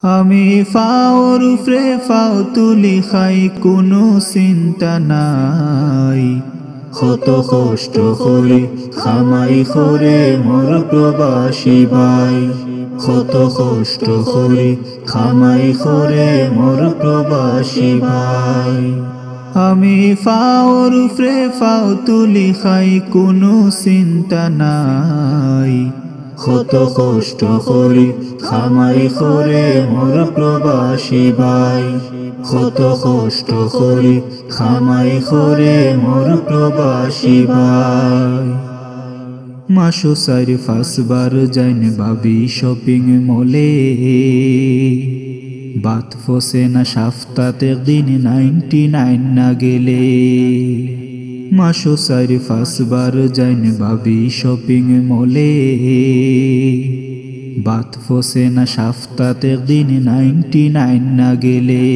আমি ফাওর উপরে ফাও তুলি খাই কোনো চিন্তা নাই। কত কষ্ট করি খামাই করে মোর প্রবাসী ভাই, কত কষ্ট করি খামাই করে মোর প্রবাসী ভাই। আমি ফাওর উপরে ফাও তুলি খাই কোনো চিন্তা নাই। কত কষ্ট করি খামাই করে মোর প্রবাসী ভাই, কত কষ্ট করি খামাই করে মোর প্রবাসী ভাই। মাসো চারি পাঁচবার যাইন ভাবি শপিং মলে, বাত ফসে না সপ্তাহে একদিন 99 না গেলে। মাসো চারি পাঁচবার যাইন ভাবি শপিং মলে, বাত ফসে না সপ্তাহে একদিন 99 না গেলে।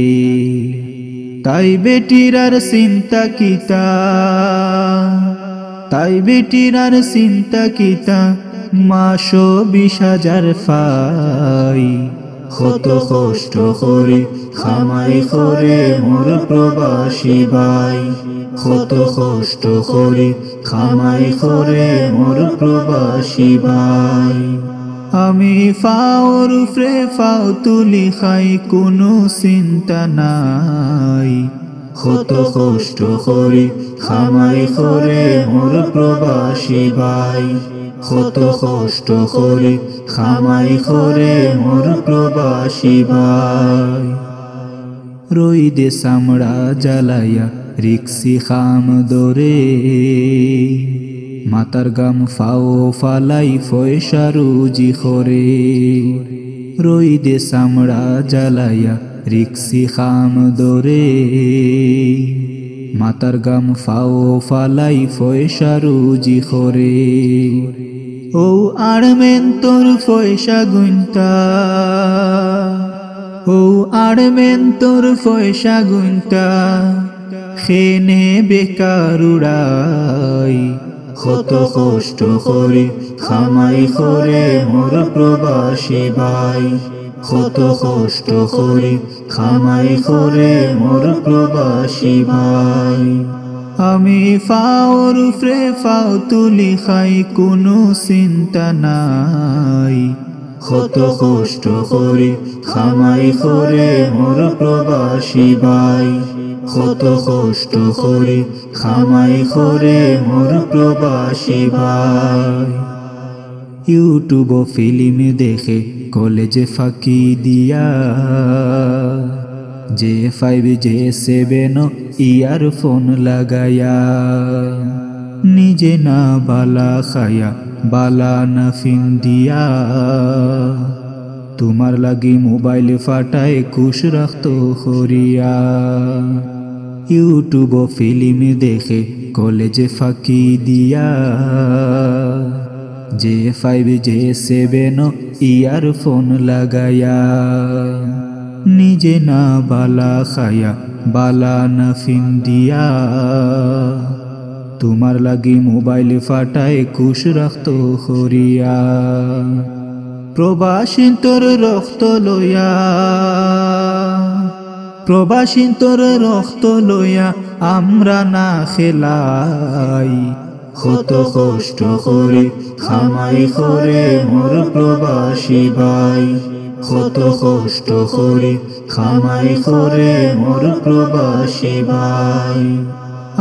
তাই বেটির আর চিন্তা কিতা, তাই বেটির আর চিন্তা কিতা, মাসো 20,000 পাই। কত কষ্ট করি খামাই করে মোর প্রবাসী ভাই, কত কষ্ট করি খামাই করে মোর প্রবাসী ভাই। আমি ফাওর উপরে ফাও তুলি খাই কোনো চিন্তা নাই। কত কষ্ট করি খামাই করে মোর প্রবাসী ভাই, কত কষ্ট করি খামাই করে মোর প্রবাসী ভাই। রইদে চামড়া জ্বালাইয়া রিক্সি খাম দরে, মাতার গাম ফাও ফালাই পয়সা রুজি করে। রইদে চামড়া জ্বালাইয়া রিক্সি খাম দরে, মাতার গাম ফাও ফালাই পয়সা রুজি করে। ও আড়মেন তোর পয়সা গুনতা, ও আড়মেন তোর পয়সা গুনতা, খেনে বেকার উড়াই। কত কষ্ট করি খামাই করে মোর প্রবাসী ভাই, কত কষ্ট করি খামাই করে মোর প্রবাসী ভাই। আমি ফাওর উপরে ফাও তুলি খাই কোনো চিন্তা নাই। কত কষ্ট করি খামাই করে মোর প্রবাসী ভাই, কত কষ্ট করি খামাই করে মোর প্রবাসী ভাই। ইউটিউব ফিল্ম দেখে কলেজে ফাঁকি দিয়া, J5 J7 ইয়ারফোন লাগায়া, নিজে না বালা খায়া বালা না ফিন দিয়া, তোমার লাগি মোবাইল ফাটায় খুশ রাখতো হরিয়া। ইউটিউব ফিল্ম দেখে কলেজে ফাঁকি দিয়া, J5 J7 ইয়ারফোন লাগায়া, নিজে না বালা খায়া বালা না ফিন দিয়া, তোমার লাগি মোবাইল ফাটায় খুশ রাখতো হরিয়া। প্রবাসী তোর রক্ত লইয়া, প্রবাসী তোর রক্ত লইয়া আমরা না খেলাই। কত কষ্ট করি খামাই করে মোর প্রবাসী ভাই, কত কষ্ট করি খামাই করে মোর প্রবাসী ভাই।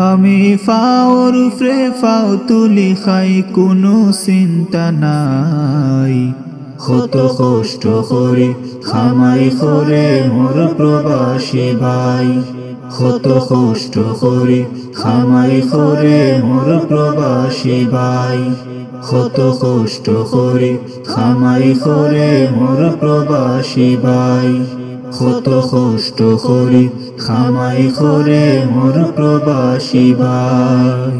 আমি ফাওর উপরে ফাও তুলি খাই কোনো চিন্তা নাই। কত কষ্ট করি খামাই করে মোর প্রবাসী ভাই, কত কষ্ট করি খামাই করে মোর প্রবাসী ভাই, কত কষ্ট করি খামাই করে মোর প্রবাসী ভাই, কত কষ্ট করি খামাই করে মোর প্রবাসী ভাই।